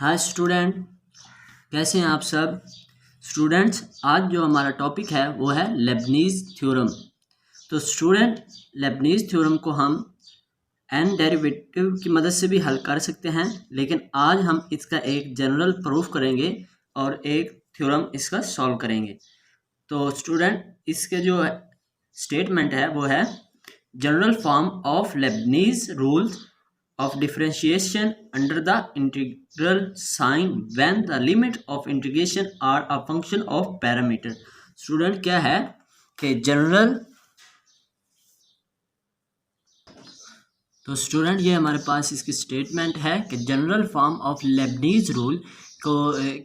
Hi student, कैसे हैं आप सब स्टूडेंट्स। आज जो हमारा टॉपिक है वो है लेबनीज़ थ्योरम। तो स्टूडेंट, लेबनीज़ थ्योरम को हम एन डेरिवेटिव की मदद से भी हल कर सकते हैं, लेकिन आज हम इसका एक जनरल प्रूफ करेंगे और एक थ्योरम इसका सॉल्व करेंगे। तो स्टूडेंट, इसके जो स्टेटमेंट है वो है general form of Leibniz rules of differentiation under the integral sign when the limit of integration are a function of parameter। Student क्या है कि जनरल, तो स्टूडेंट ये हमारे पास इसकी स्टेटमेंट है कि general form of Leibniz rule को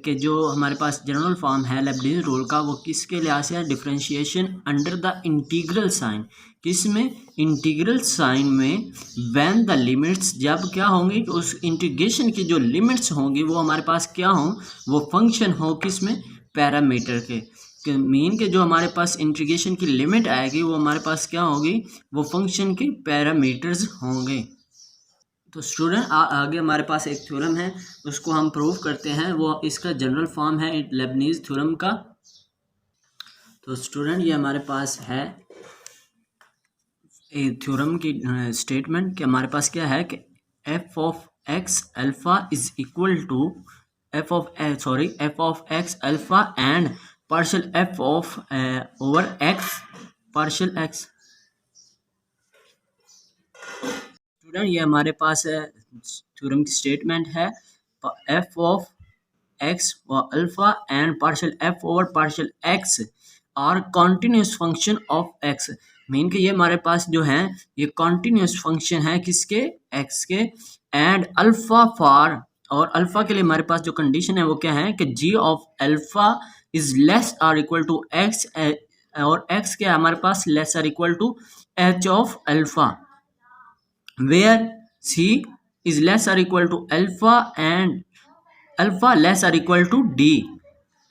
कि जो हमारे पास जनरल फॉर्म है लेबनीज रूल का वो किसके लिहाज से है, differentiation under the integral sign. किस में? इंटीग्रल साइन में। व्हेन द लिमिट्स, जब क्या होंगी, उस इंटीग्रेशन की जो लिमिट्स होंगी वो हमारे पास क्या हों, वो फंक्शन हो किस में, पैरामीटर के मीन के जो हमारे पास इंटीग्रेशन की लिमिट आएगी वो हमारे पास क्या होगी, वो फंक्शन के पैरामीटर्स होंगे। तो स्टूडेंट आगे हमारे पास एक थ्योरम है, उसको हम प्रूव करते हैं। वो इसका जनरल फॉर्म है लेबनीज थ्योरम का। तो स्टूडेंट ये हमारे पास है थ्योरम की स्टेटमेंट कि हमारे पास क्या है कि f of x alpha is equal to f of x alpha and partial f of over x partial x. Student ये हमारे पास थ्योरम की स्टेटमेंट है, f of x alpha and partial f over partial x are continuous function of x. Mean कि ये हमारे पास जो है ये कॉन्टिन्यूस फंक्शन है किसके, एक्स के। एंड अल्फा फॉर, और अल्फा के लिए हमारे पास जो कंडीशन है वो क्या है कि g of alpha is less or equal to x, और एक्स क्या है हमारे पास, less or equal to h of alpha, where c is less or equal to alpha and alpha less or equal to d,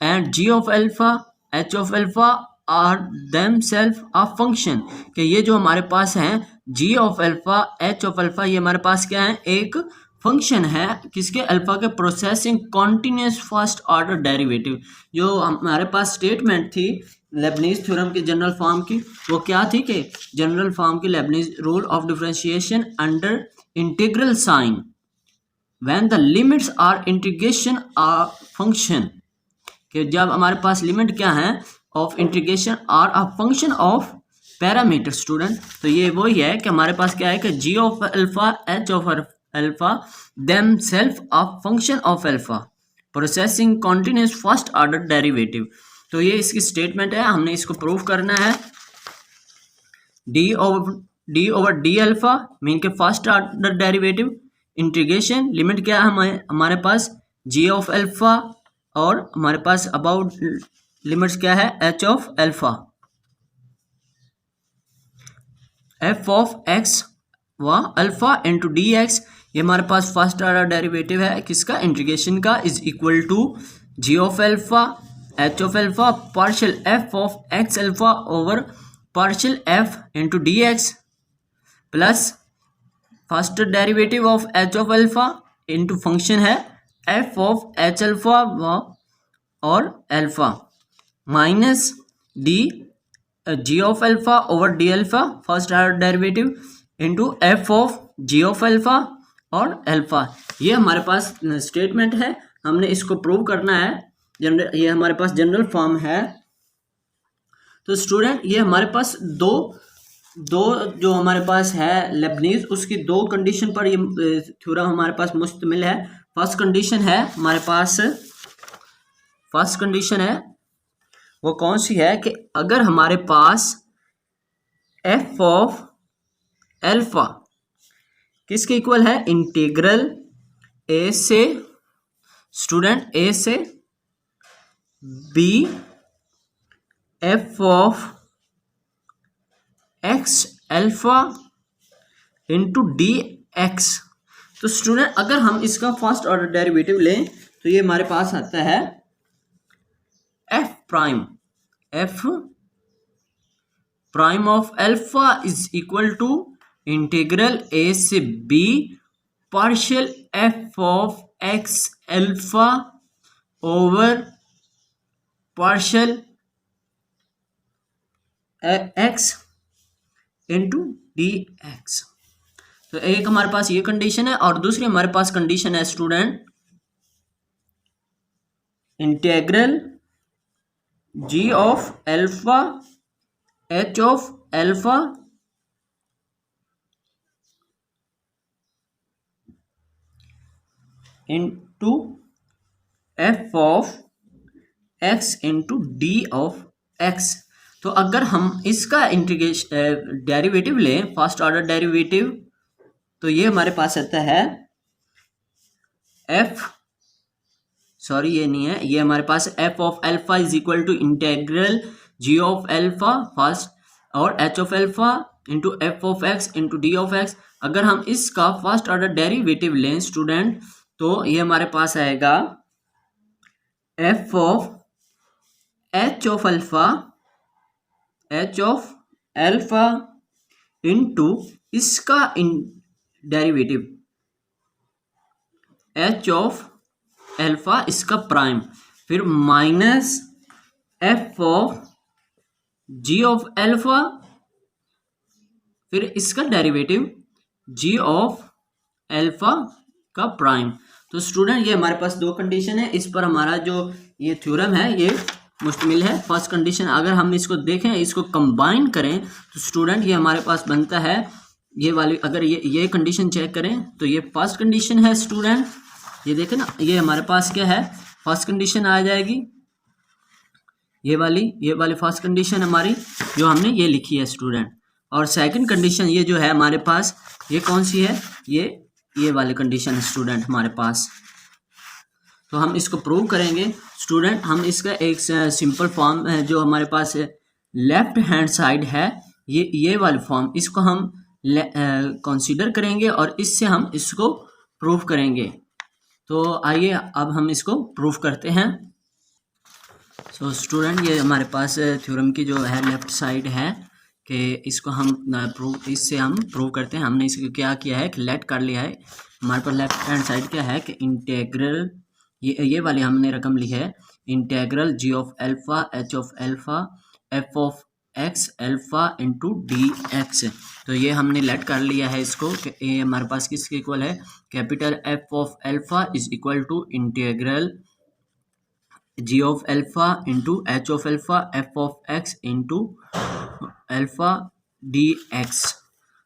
and g of alpha h of alpha are themselves a function। कि ये जो हमारे पास है g of alpha h of alpha ये हमारे पास क्या है, एक फंक्शन है किसके, अल्फा के processing continuous first order derivative. जो हमारे पास स्टेटमेंट थी लेबनीज थ्योरम की जनरल फॉर्म की, वो क्या थी कि जनरल फॉर्म की Leibniz rule of differentiation under integral sign when the limits are integration are function. कि जब हमारे पास लिमिट क्या है of integration are a function of parameter. Student तो ये वही है कि हमारे पास क्या है कि g of alpha h of alpha them self a function of alpha processing continuous first order derivative. तो ये इसकी स्टेटमेंट है, हमने इसको प्रूव करना है। D over d alpha mean के first order derivative, integration limit क्या है हमारे पास, जी ऑफ अल्फा, और हमारे पास अबाउट लिमिट्स क्या है, H of alpha. F of x व अल्फा इंटू डी एक्स, ये हमारे पास फर्स्ट ऑर्डर डेरिवेटिव है किसका, इंटीग्रेशन का, is equal to g of alpha h of alpha partial f of x alpha over partial f into D x plus first derivative of h of alpha into function है f of h alpha और alpha minus d g of alpha over d alpha first order derivative into f of ji of alpha और alpha. ये हमारे पास statement है, हमने इसको prove करना है। ये हमारे पास जनरल फॉर्म है। तो स्टूडेंट ये हमारे पास दो जो हमारे पास है लेबनीज, उसकी दो कंडीशन पर ये थ्योरम हमारे पास मुश्तमिल है। फर्स्ट कंडीशन है हमारे पास, फर्स्ट कंडीशन है वो कौन सी है कि अगर हमारे पास एफ ऑफ अल्फा किसके इक्वल है, इंटीग्रल ए से, स्टूडेंट ए से b f of x alpha into D x. तो स्टूडेंट अगर हम इसका फर्स्ट ऑर्डर डेरिवेटिव लें तो ये हमारे पास आता है f prime of alpha is equal to integral a से b partial f of x alpha over partial x into D x. तो एक हमारे पास ये कंडीशन है और दूसरी हमारे पास कंडीशन है student integral ji of alpha h of alpha into f of x into D of x. तो अगर हम इसका इंटीग्रेशन डेरिवेटिव लें, फर्स्ट ऑर्डर डेरिवेटिव, तो ये हमारे पास आता है ये नहीं है, ये हमारे पास f of alpha is equal to integral ji of alpha first और h of alpha into f of x into D of x. अगर हम इसका फर्स्ट ऑर्डर डेरिवेटिव लें स्टूडेंट, तो ये हमारे पास आएगा f of h of alpha into इसका डेरिवेटिव एच ऑफ अल्फा इसका प्राइम, फिर minus f of ji of alpha, फिर इसका डेरिवेटिव जी ऑफ अल्फा का प्राइम। तो स्टूडेंट ये हमारे पास दो कंडीशन है, इस पर हमारा जो ये थ्योरम है ये मुश्तमिल है। फर्स्ट कंडीशन अगर हम इसको देखें, इसको कंबाइन करें, तो स्टूडेंट ये हमारे पास बनता है ये वाली, अगर ये कंडीशन चेक करें तो ये फर्स्ट कंडीशन है स्टूडेंट, ये देखें ना, ये हमारे पास क्या है, फर्स्ट कंडीशन आ जाएगी, ये वाली फर्स्ट कंडीशन हमारी जो हमने ये लिखी है स्टूडेंट। और सेकंड कंडीशन ये जो है हमारे पास, ये कौन सी है, ये वाली कंडीशन है स्टूडेंट हमारे पास। तो हम इसको प्रूव करेंगे स्टूडेंट। हम इसका एक सिंपल फॉर्म है जो हमारे पास लेफ्ट हैंड साइड है, ये वाली फॉर्म, इसको हम कंसीडर करेंगे और इससे हम इसको प्रूव करेंगे। तो आइए अब हम इसको प्रूव करते हैं। सो स्टूडेंट ये हमारे पास थ्योरम की जो है लेफ्ट साइड है कि इसको हम इससे हम प्रूव करते हैं। हमने इसको क्या किया है कि लेट कर लिया है, हमारे पास लेफ्ट हैंड साइड क्या है कि इंटेग्रल, ये वाली हमने रकम लिखी है, integral ji of alpha h of alpha F of x alpha into D x. तो ये हमने लेट कर लिया है इसको कि ये हमारे पास किसके इक्वल है, capital f of alpha is equal to integral ji of alpha into h of alpha F of x into alpha d x.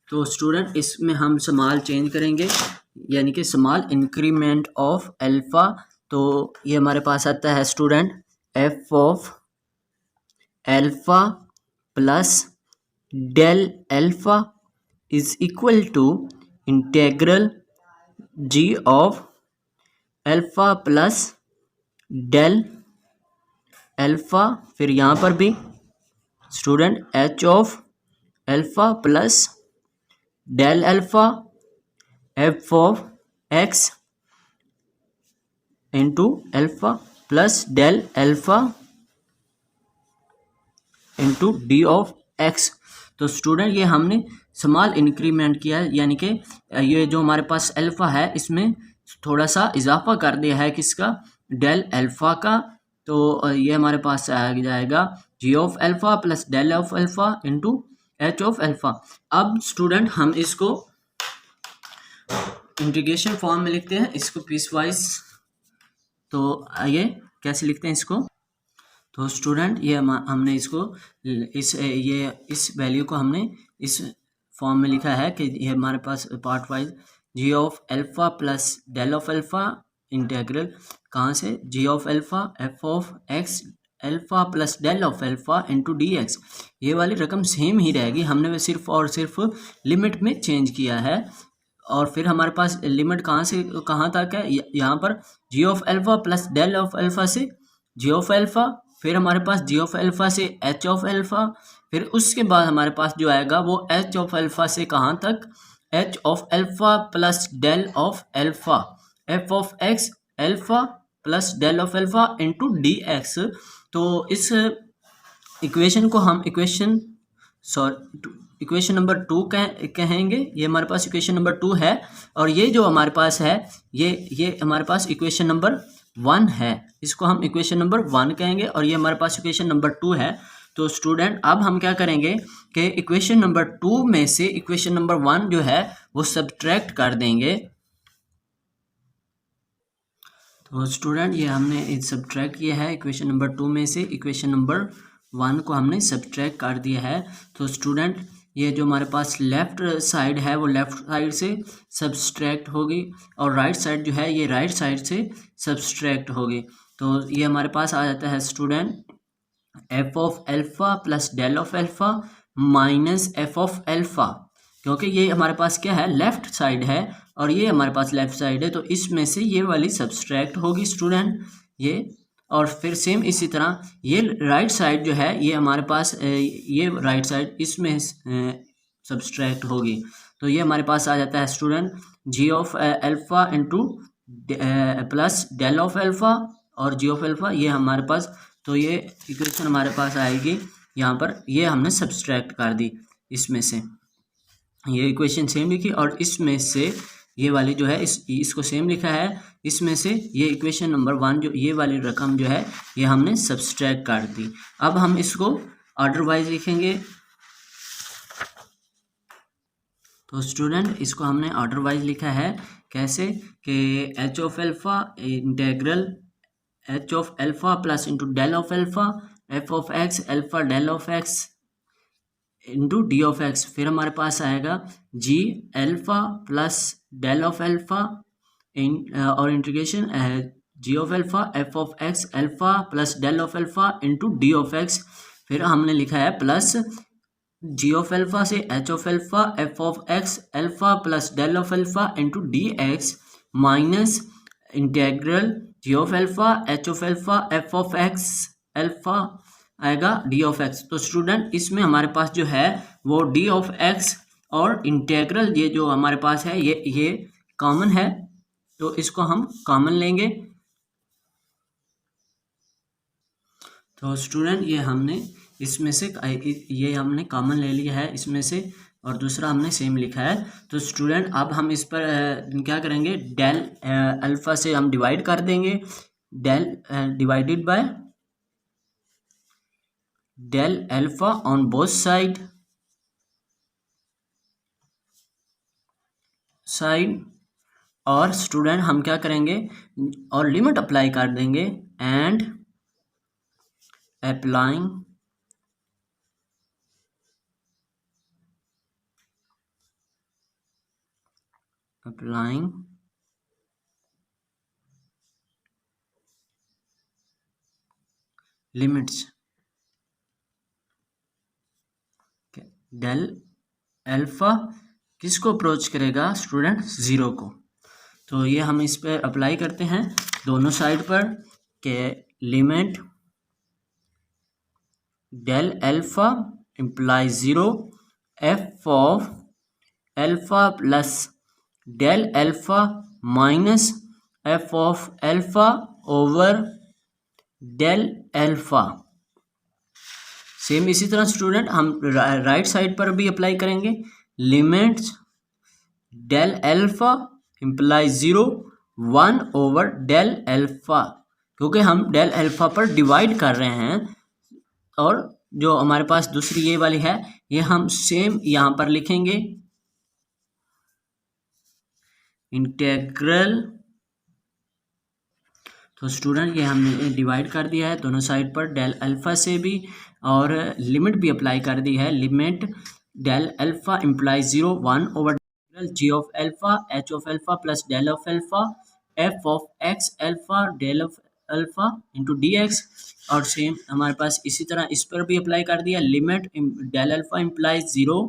तो स्टूडेंट इसमें हम स्मॉल चेंज करेंगे, यानी कि स्मॉल इंक्रीमेंट ऑफ अल्फा। तो ये हमारे पास आता है student f of alpha plus del alpha is equal to integral ji of alpha plus del alpha, फिर यहाँ पर भी student h of alpha plus del alpha F of x into alpha plus del alpha into D of x. तो student ये हमने small increment किया है, यानी कि ये जो हमारे पास अल्फा है इसमें थोड़ा सा इजाफा कर दिया है किसका, डेल अल्फा का। तो ये हमारे पास आ जाएगा जी of alpha plus del of alpha into h of alpha. अब स्टूडेंट हम इसको इंटीग्रेशन फॉर्म में लिखते हैं, इसको पीस वाइज। तो आइए कैसे लिखते हैं इसको। तो स्टूडेंट ये हमने इसको इस वैल्यू को हमने इस फॉर्म में लिखा है कि ये हमारे पास part wise g of alpha plus del of alpha integral कहाँ से, g of alpha F of x alpha plus del of alpha into D x. ये वाली रकम सेम ही रहेगी, हमने वे सिर्फ और सिर्फ लिमिट में चेंज किया है। और फिर हमारे पास लिमिट कहाँ से कहाँ तक है, यहाँ पर g of alpha plus del of alpha से जी ऑफ अल्फा, फिर हमारे पास जी ऑफ अल्फा से एच ऑफ अल्फा, फिर उसके बाद हमारे पास जो आएगा वो एच ऑफ अल्फा से कहाँ तक, h of alpha plus del of alpha F of x alpha plus del of alpha into D x. तो इस इक्वेशन को हम इक्वेशन सॉरी, इक्वेशन नंबर 2 कहेंगे। ये हमारे पास इक्वेशन नंबर 2 है, और ये जो हमारे पास है ये हमारे पास इक्वेशन नंबर 1 है। इसको हम इक्वेशन नंबर 1 कहेंगे, और ये हमारे पास इक्वेशन नंबर 2 है। तो स्टूडेंट अब हम क्या करेंगे कि इक्वेशन नंबर 2 में से इक्वेशन नंबर 1 जो है वो सब्ट्रैक्ट कर देंगे। तो स्टूडेंट ये हमने सब्ट्रैक्ट किया है इक्वेशन नंबर 2 में से इक्वेशन नंबर 1 को हमने सब्ट्रैक्ट कर दिया है। तो स्टूडेंट ये जो हमारे पास लेफ़्ट साइड है वो लेफ़्ट साइड से सब्ट्रैक्ट होगी, और राइट साइड जो है ये राइट साइड से सब्ट्रैक्ट होगी। तो ये हमारे पास आ जाता है student f of alpha plus del of alpha minus f of alpha, क्योंकि ये हमारे पास क्या है, लेफ़्ट साइड है, और ये हमारे पास लेफ़्ट साइड है, तो इसमें से ये वाली सब्सट्रैक्ट होगी स्टूडेंट ये। और फिर सेम इसी तरह ये राइट साइड जो है ये हमारे पास ये राइट साइड इसमें सब्सट्रैक्ट होगी। तो ये हमारे पास आ जाता है student g of alpha into plus del of alpha और जी ऑफ एल्फ़ा, ये हमारे पास, तो ये इक्वेशन हमारे पास आएगी यहाँ पर। ये हमने सब्सट्रैक्ट कर दी इसमें से, ये इक्वेशन सेम लिखी, और इसमें से ये वाली जो है इसको सेम लिखा है। इसमें से ये इक्वेशन नंबर 1 जो ये वाली रकम जो है ये हमने सब्सट्रैक्ट कर दी। अब हम इसको ऑर्डर वाइज लिखेंगे। तो स्टूडेंट इसको हमने ऑर्डर वाइज लिखा है, कैसे कि H of alpha integral H of alpha plus into del of alpha F of x alpha del of x into D of X. फिर हमारे पास आएगा G alpha plus del of alpha और integration G of alpha F of x alpha plus del of alpha into D of X. फिर हमने लिखा है plus G of alpha से H of alpha F of x alpha plus del of alpha into D x minus integral ji of alpha h of alpha F of x alpha आएगा D of x. तो student इसमें हमारे पास जो है वो d of x और integral ये जो हमारे पास है ये कॉमन है, तो इसको हम कॉमन लेंगे। तो स्टूडेंट ये हमने इसमें से ये हमने कॉमन ले लिया है इसमें से, और दूसरा हमने सेम लिखा है। तो स्टूडेंट अब हम इस पर क्या करेंगे, डेल अल्फ़ा से हम डिवाइड कर देंगे, del divided by del alpha on both side और स्टूडेंट हम क्या करेंगे और लिमिट अप्लाई कर देंगे, and applying limits del alpha किसको अप्रोच करेगा स्टूडेंट, 0 को। तो ये हम इस पर अप्लाई करते हैं दोनों साइड पर के limit del alpha imply 0 f of alpha plus del alpha minus f of alpha over del alpha. Same इसी तरह स्टूडेंट हम राइट साइड पर भी अप्लाई करेंगे, limits del alpha imply 0 1 over del alpha, क्योंकि हम डेल अल्फ़ा पर divide कर रहे हैं। और जो हमारे पास दूसरी ये वाली है ये हम सेम यहाँ पर लिखेंगे, इंटेग्रल। तो स्टूडेंट ये हमने डिवाइड कर दिया है दोनों साइड पर डेल अल्फ़ा से भी, और लिमिट भी अप्लाई कर दी है, limit del alpha imply 0 1 over g of alpha h of alpha plus del of alpha F of x alpha del of alpha into D x. और सेम हमारे पास इसी तरह इस पर भी अप्लाई कर दिया, लिमिट डेल अल्फ़ा इम्प्लाई 0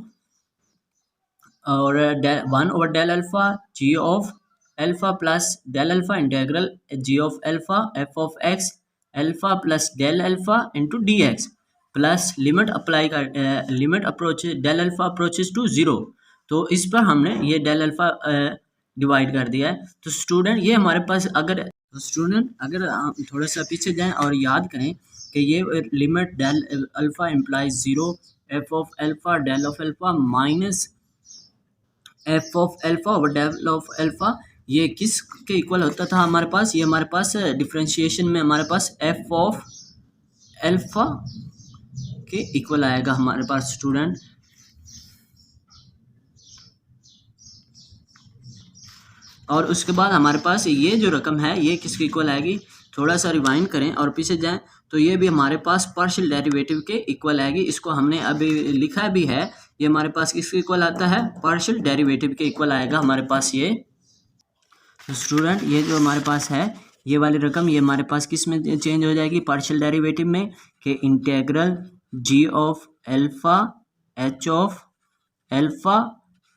और 1 over del alpha G of alpha plus del alpha integral ji of alpha F of x alpha plus del alpha into D x plus limit apply कर limit approach del alpha approaches to 0। तो इस पर हमने ये del alpha divide कर दिया है। तो स्टूडेंट ये हमारे पास अगर आप थोड़ा सा पीछे जाएं और याद करें कि ये limit del alpha imply 0 f of alpha del of alpha minus f of alpha over del of alpha, ये किस के इक्वल होता था हमारे पास, ये हमारे पास डिफरेंशिएशन में हमारे पास एफ ऑफ एल्फा के इक्वल आएगा हमारे पास स्टूडेंट। और उसके बाद हमारे पास ये जो रकम है ये किसके इक्वल आएगी, थोड़ा सा रिवाइंड करें और पीछे जाएं तो ये भी हमारे पास पार्शियल डेरिवेटिव के इक्वल आएगी। इसको हमने अभी लिखा भी है, ये हमारे पास किसके इक्वल आता है, पार्शियल डेरिवेटिव के इक्वल आएगा हमारे पास ये। तो स्टूडेंट ये जो हमारे पास है ये वाली रकम ये हमारे पास किस में चेंज हो जाएगी, पार्शियल डेरिवेटिव में, कि integral ji of alpha h of alpha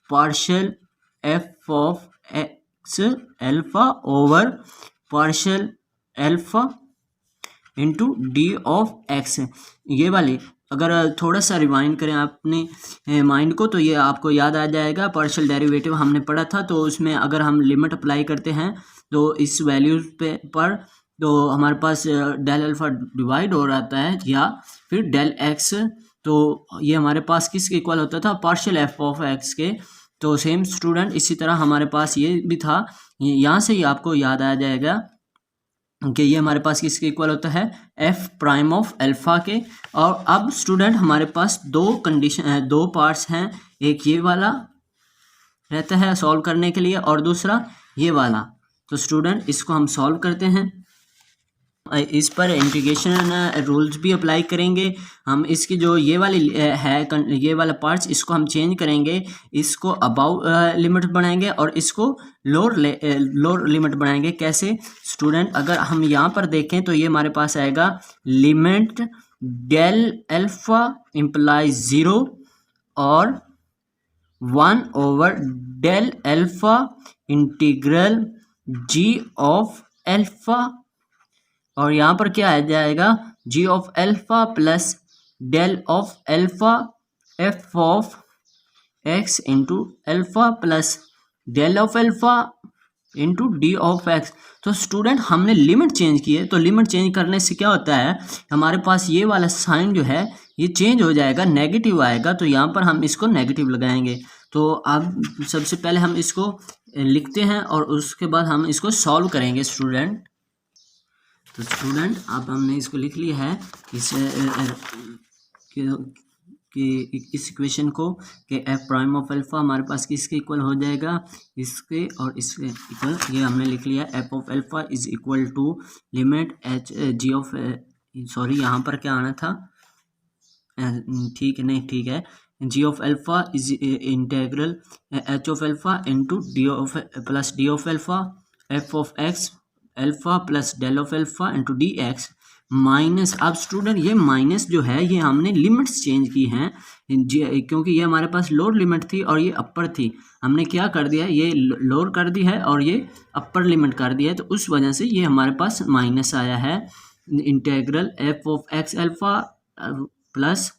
partial f of x alpha over partial alpha into D of x. ये वाली अगर थोड़ा सा रिवाइंड करें अपने माइंड को तो ये आपको याद आ जाएगा, पार्शियल डेरिवेटिव हमने पढ़ा था, तो उसमें अगर हम लिमिट अप्लाई करते हैं तो इस वैल्यू पर तो हमारे पास डेल अल्फा डिवाइड हो जाता है या फिर डेल एक्स, तो ये हमारे पास किसके इक्वल होता था, पार्शियल एफ ऑफ एक्स के। तो सेम स्टूडेंट इसी तरह हमारे पास ये भी था, यहाँ से ही आपको याद आ जाएगा कि ये हमारे पास किसके इक्वल होता है, एफ प्राइम ऑफ एल्फा के। और अब स्टूडेंट हमारे पास दो कंडीशन दो पार्ट्स हैं, एक ये वाला रहता है सॉल्व करने के लिए और दूसरा ये वाला। तो स्टूडेंट इसको हम सॉल्व करते हैं, इस पर इंटीग्रेशन रूल्स भी अप्लाई करेंगे हम। इसकी जो ये वाली है ये वाला पार्ट्स इसको हम चेंज करेंगे, इसको अबाउ लिमिट बनाएंगे और इसको लोअर लिमिट बनाएंगे। कैसे स्टूडेंट, अगर हम यहाँ पर देखें तो ये हमारे पास आएगा लिमिट डेल एल्फा इम्प्लाइज 0 और 1 over del alpha integral G of alpha, और यहाँ पर क्या आ जाएगा, जी of alpha plus del of alpha F of x into alpha plus del of alpha into D of x. तो स्टूडेंट हमने limit change की है, तो लिमिट चेंज करने से क्या होता है, हमारे पास ये वाला साइन जो है ये चेंज हो जाएगा, नेगेटिव आएगा, तो यहाँ पर हम इसको नेगेटिव लगाएंगे। तो अब सबसे पहले हम इसको लिखते हैं और उसके बाद हम इसको सॉल्व करेंगे स्टूडेंट। तो स्टूडेंट अब हमने इसको लिख लिया है इस इक्वेशन को कि एफ प्राइम ऑफ एल्फा हमारे पास किसके इक्वल हो जाएगा, इसके और इसके इक्वल। ये हमने लिख लिया f of alpha is equal to limit h g of, sorry यहाँ पर क्या आना था, ठीक है नहीं ठीक है, G of alpha is integral H of alpha into D of plus D of alpha F of x alpha plus del of alpha into D x minus. अब स्टूडेंट ये माइनस जो है ये हमने लिमिट्स चेंज की हैं, क्योंकि ये हमारे पास लोअर लिमिट थी और ये अपर थी, हमने क्या कर दिया ये लोअर कर दी है और ये अपर लिमिट कर दिया है, तो उस वजह से ये हमारे पास माइनस आया है। Integral F of x alpha plus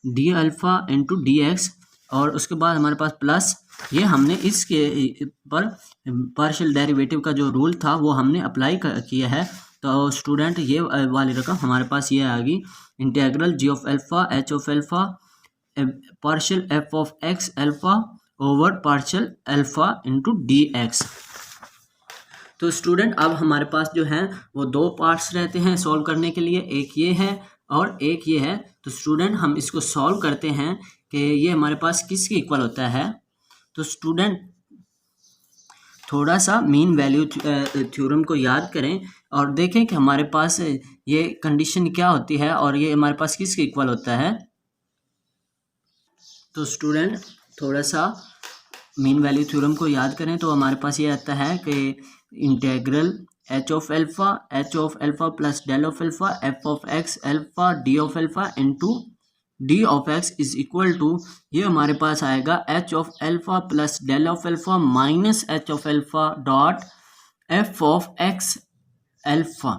D alpha into D x, और उसके बाद हमारे पास प्लस ये हमने इसके पर पार्शियल डेरिवेटिव का जो रूल था वो हमने अप्लाई किया है। तो स्टूडेंट ये वाली रकम हमारे पास ये आ गई, integral ji of alpha h of alpha partial f of x alpha over partial alpha into D x. तो स्टूडेंट अब हमारे पास जो है वो दो पार्ट्स रहते हैं सॉल्व करने के लिए, एक ये है और एक ये है। तो स्टूडेंट हम इसको सॉल्व करते हैं कि ये हमारे पास किसके इक्वल होता है। तो स्टूडेंट थोड़ा सा मीन वैल्यू थ्योरम को याद करें और देखें कि हमारे पास ये कंडीशन क्या होती है और ये हमारे पास किसके इक्वल होता है। तो स्टूडेंट थोड़ा सा मीन वैल्यू थ्योरम को याद करें तो हमारे पास ये आता है कि integral H of alpha plus del of alpha F of x alpha d of alpha into D of x is equal to, ये हमारे पास आएगा h of alpha plus del of alpha minus h of alpha dot f of x alpha.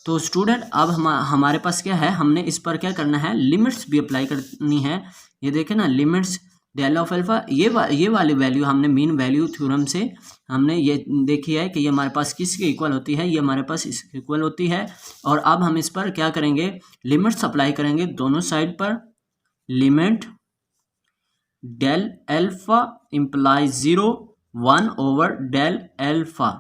तो student अब हमारे पास क्या है, हमने इस पर क्या करना है, लिमिट्स भी अप्लाई करनी है। ये देखें ना, लिमिट्स डेल ऑफ एल्फा ये वाली वैल्यू हमने मीन वैल्यू थ्योरम से हमने ये देखी है कि ये हमारे पास किसके इक्वल होती है, ये हमारे पास इसके इक्वल होती है। और अब हम इस पर क्या करेंगे, लिमिट्स अप्लाई करेंगे दोनों साइड पर, limit del alpha implies 0 1 over del alpha.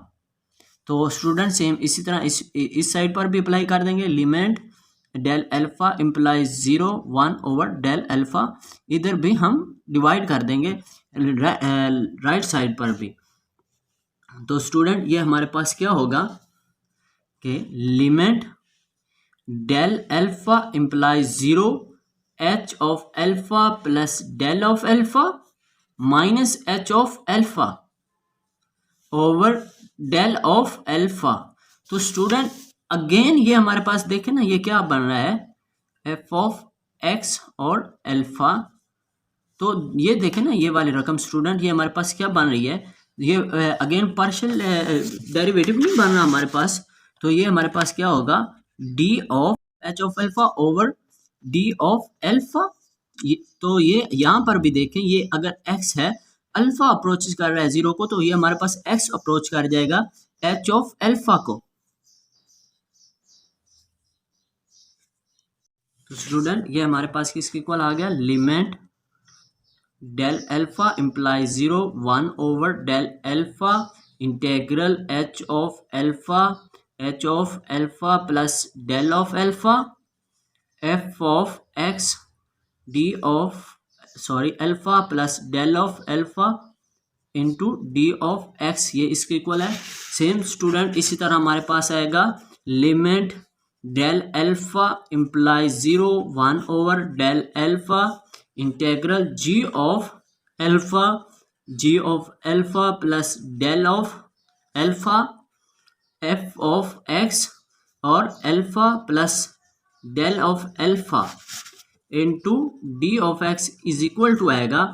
तो स्टूडेंट सेम इसी तरह इस साइड पर भी अप्लाई कर देंगे। Limit del alpha implies 0 1 over del alpha, इधर भी हम डिवाइड कर देंगे राइट साइड पर भी। तो स्टूडेंट ये हमारे पास क्या होगा कि limit del alpha implies 0 h of alpha plus del of alpha minus h of alpha over del of alpha. तो स्टूडेंट अगेन ये हमारे पास देखें ना, ये क्या बन रहा है, एफ ऑफ एक्स और अल्फा। तो ये देखें ना, ये वाली रकम स्टूडेंट ये हमारे पास क्या बन रही है, ये अगेन पार्शियल डेरिवेटिव नहीं बन रहा हमारे पास। तो ये हमारे पास क्या होगा, D of h of alpha over D of alpha. तो ये यहाँ पर भी देखें, ये अगर एक्स है, अल्फा अप्रोच कर रहा है 0 को, तो ये हमारे पास एक्स अप्रोच कर जाएगा एच ऑफ अल्फा को। तो स्टूडेंट ये हमारे पास किसके इक्वल आ गया, limit del alpha implies 0 1 over del alpha integral H of alpha plus del of alpha F of x d of alpha plus del of alpha into D of x, ये इसके equal है। Same student इसी तरह हमारे पास आएगा limit del alpha implies 0 1 over del alpha integral ji of alpha plus del of alpha F of x और alpha plus del of alpha into D of x is equal to आएगा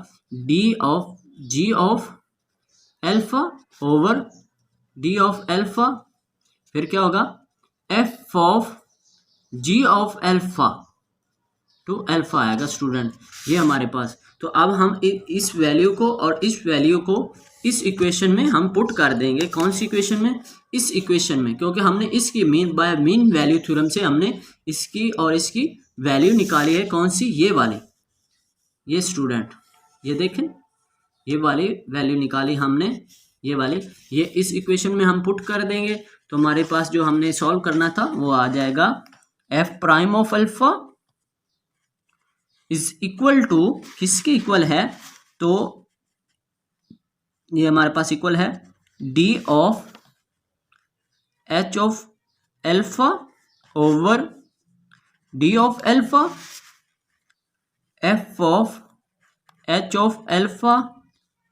D of ji of alpha over D of alpha, फिर क्या होगा F of ji of alpha to alpha आएगा student ये हमारे पास। तो अब हम इस वैल्यू को और इस वैल्यू को इस इक्वेशन में हम पुट कर देंगे। कौन सी इक्वेशन में, इस इक्वेशन में, क्योंकि हमने इसकी मीन वैल्यू थ्योरम से हमने इसकी और इसकी वैल्यू निकाली है। कौन सी, ये वाली, ये स्टूडेंट ये देखें, ये वाली वैल्यू निकाली हमने, ये वाली, ये इस इक्वेशन में हम पुट कर देंगे। तो हमारे पास जो हमने सॉल्व करना था वो आ जाएगा f prime of alpha is equal to, किसके इक्वल है, तो ये हमारे पास इक्वल है d of h of alpha over D of alpha F of h of alpha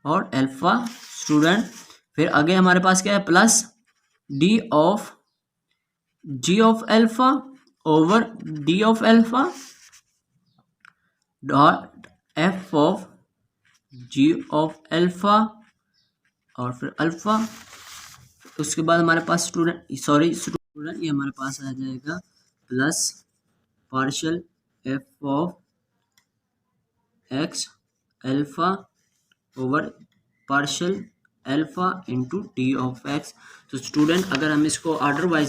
और अल्फा स्टूडेंट। फिर आगे हमारे पास क्या है, plus D of ji of alpha over D of alpha dot f of ji of alpha और फिर alpha. उसके बाद हमारे पास स्टूडेंट ये हमारे पास आ जाएगा plus partial f of x alpha over partial alpha into D of x. तो स्टूडेंट अगर हम इसको ऑर्डर वाइज